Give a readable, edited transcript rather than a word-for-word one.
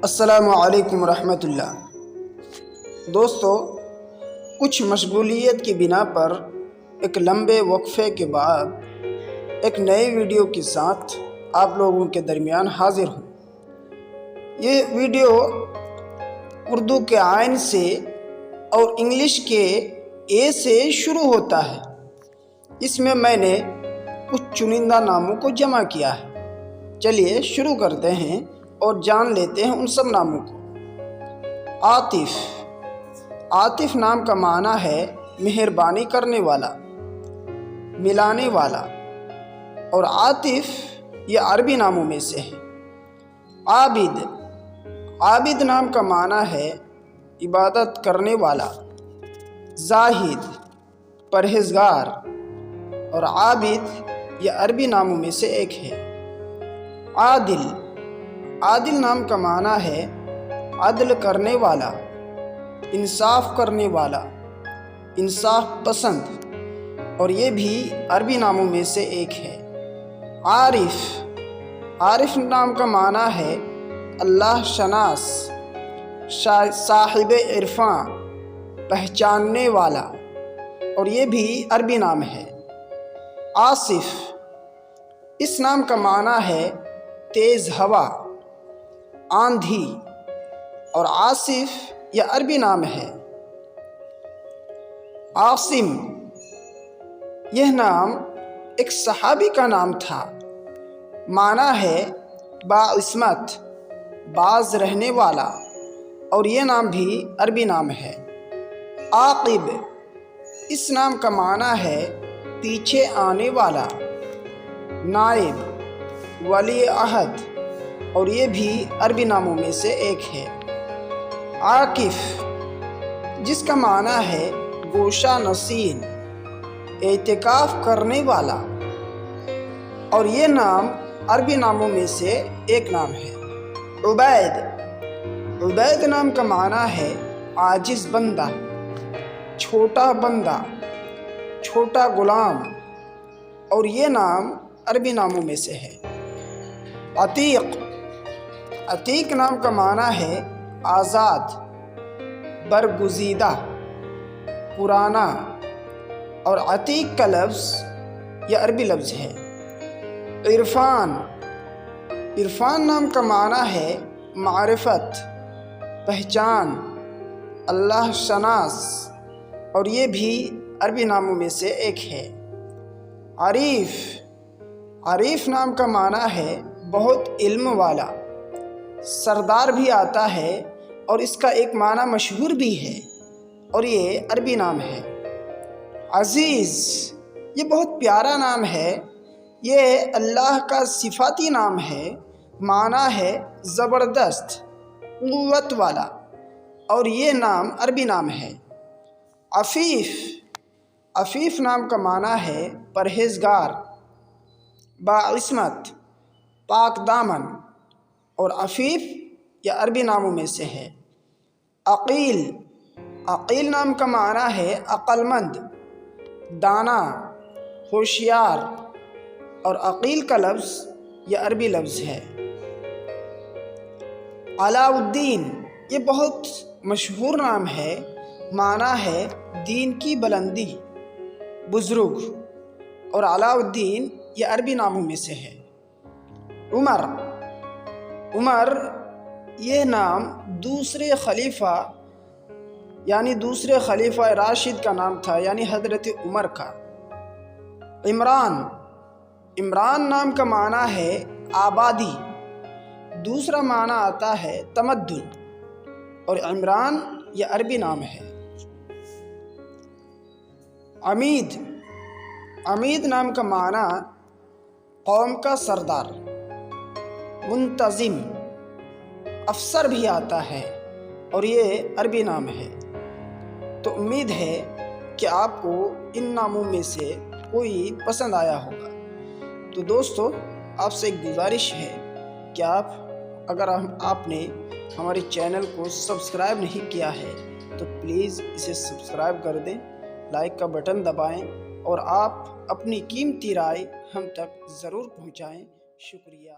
السلام علیکم ورحمۃ اللہ۔ دوستو، کچھ مشغولیت کی بنا پر ایک لمبے وقفے کے بعد ایک نئے ویڈیو کے ساتھ آپ لوگوں کے درمیان حاضر ہوں۔ یہ ویڈیو اردو کے آئین سے اور انگلش کے اے سے شروع ہوتا ہے۔ اس میں نے کچھ چنندہ ناموں کو جمع کیا ہے۔ چلیے شروع کرتے ہیں اور جان لیتے ہیں ان سب ناموں کو۔ عاطف۔ عاطف نام کا معنی ہے مہربانی کرنے والا، ملانے والا، اور عاطف یہ عربی ناموں میں سے ہے۔ عابد۔ عابد نام کا معنی ہے عبادت کرنے والا، زاہد، پرہیزگار، اور عابد یہ عربی ناموں میں سے ایک ہے۔ عادل۔ عادل نام کا معنی ہے عدل کرنے والا، انصاف کرنے والا، انصاف پسند، اور یہ بھی عربی ناموں میں سے ایک ہے۔ عارف۔ عارف نام کا معنی ہے اللہ شناس، صاحب عرفاں، پہچاننے والا، اور یہ بھی عربی نام ہے۔ آصف۔ اس نام کا معنی ہے تیز ہوا، آندھی، اور آصف یہ عربی نام ہے۔ عاصم۔ یہ نام ایک صحابی کا نام تھا، معنی ہے باعصمت، باز رہنے والا، اور یہ نام بھی عربی نام ہے۔ عاقب۔ اس نام کا معنی ہے پیچھے آنے والا، نائب، ولی عہد، اور یہ بھی عربی ناموں میں سے ایک ہے۔ عاکف۔ جس کا معنی ہے گوشہ نشین، اعتکاف کرنے والا، اور یہ نام عربی ناموں میں سے ایک نام ہے۔ عبید۔ عبید نام کا معنی ہے عاجز بندہ، چھوٹا بندہ، چھوٹا غلام، اور یہ نام عربی ناموں میں سے ہے۔ عتیق۔ عتیق نام کا معنی ہے آزاد، برگزیدہ، پرانا، اور عتیق کا لفظ یہ عربی لفظ ہے۔ عرفان۔ عرفان نام کا معنی ہے معرفت، پہچان، اللہ شناس، اور یہ بھی عربی ناموں میں سے ایک ہے۔ عریف۔ عریف نام کا معنی ہے بہت علم والا، سردار بھی آتا ہے، اور اس کا ایک معنی مشہور بھی ہے، اور یہ عربی نام ہے۔ عزیز۔ یہ بہت پیارا نام ہے، یہ اللہ کا صفاتی نام ہے، معنی ہے زبردست، قوت والا، اور یہ نام عربی نام ہے۔ عفیف۔ عفیف نام کا معنی ہے پرہیزگار، باعصمت، پاک دامن، اور عفیف یہ عربی ناموں میں سے ہے۔ عقیل۔ عقیل نام کا معنی ہے عقل مند، دانا، ہوشیار، اور عقیل کا لفظ یہ عربی لفظ ہے۔ علاء الدین۔ یہ بہت مشہور نام ہے، معنی ہے دین کی بلندی، بزرگ، اور علاء الدین یہ عربی ناموں میں سے ہے۔ عمر۔ عمر یہ نام دوسرے خلیفہ راشد کا نام تھا، یعنی حضرت عمر کا۔ عمران۔ عمران نام کا معنی ہے آبادی، دوسرا معنی آتا ہے تمدن، اور عمران یہ عربی نام ہے۔ عمید۔ عمید نام کا معنی قوم کا سردار، منتظم، افسر بھی آتا ہے، اور یہ عربی نام ہے۔ تو امید ہے کہ آپ کو ان ناموں میں سے کوئی پسند آیا ہوگا۔ تو دوستو، آپ سے ایک گزارش ہے کہ اگر آپ نے ہمارے چینل کو سبسکرائب نہیں کیا ہے تو پلیز اسے سبسکرائب کر دیں، لائک کا بٹن دبائیں، اور آپ اپنی قیمتی رائے ہم تک ضرور پہنچائیں۔ شکریہ۔